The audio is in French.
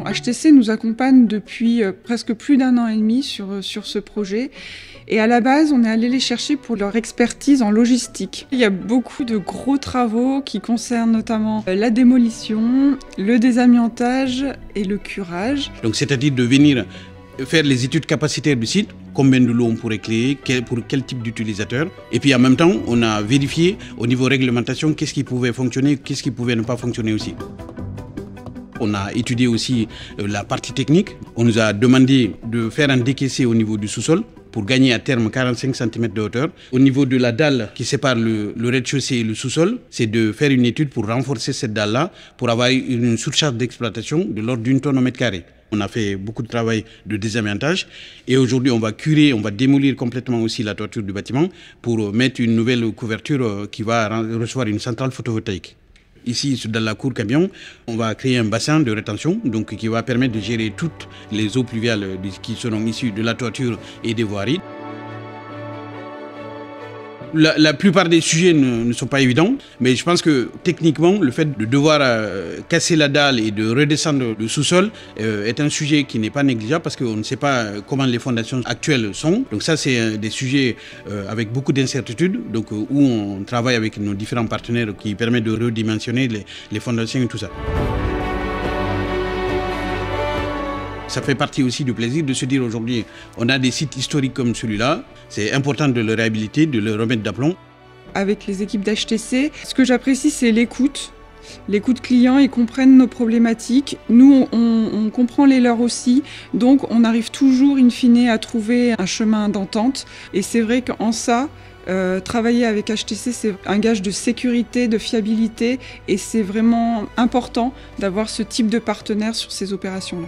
HTC nous accompagne depuis presque plus d'1 an et demi sur ce projet. Et à la base, on est allé les chercher pour leur expertise en logistique. Il y a beaucoup de gros travaux qui concernent notamment la démolition, le désamiantage et le curage. Donc c'est-à-dire de venir faire les études capacitaires du site, combien de lots on pourrait créer, pour quel type d'utilisateur. Et puis en même temps, on a vérifié au niveau réglementation qu'est-ce qui pouvait fonctionner, qu'est-ce qui pouvait ne pas fonctionner aussi. On a étudié aussi la partie technique. On nous a demandé de faire un décaissé au niveau du sous-sol pour gagner à terme 45 cm de hauteur. Au niveau de la dalle qui sépare le rez-de-chaussée et le sous-sol, c'est de faire une étude pour renforcer cette dalle-là, pour avoir une surcharge d'exploitation de l'ordre d'1 tonne au mètre carré. On a fait beaucoup de travail de désamiantage et aujourd'hui on va curer, on va démolir complètement aussi la toiture du bâtiment pour mettre une nouvelle couverture qui va recevoir une centrale photovoltaïque. Ici, dans la cour camion, on va créer un bassin de rétention donc, qui va permettre de gérer toutes les eaux pluviales qui seront issues de la toiture et des voiries. La plupart des sujets ne sont pas évidents, mais je pense que techniquement, le fait de devoir casser la dalle et de redescendre le sous-sol est un sujet qui n'est pas négligeable parce qu'on ne sait pas comment les fondations actuelles sont. Donc ça, c'est des sujets avec beaucoup d'incertitudes, donc où on travaille avec nos différents partenaires qui permettent de redimensionner les fondations et tout ça. Ça fait partie aussi du plaisir de se dire aujourd'hui, on a des sites historiques comme celui-là, c'est important de le réhabiliter, de le remettre d'aplomb. Avec les équipes d'HTC, ce que j'apprécie, c'est l'écoute. L'écoute client, ils comprennent nos problématiques, nous on comprend les leurs aussi, donc on arrive toujours in fine à trouver un chemin d'entente. Et c'est vrai qu'en ça, travailler avec HTC, c'est un gage de sécurité, de fiabilité, et c'est vraiment important d'avoir ce type de partenaire sur ces opérations-là.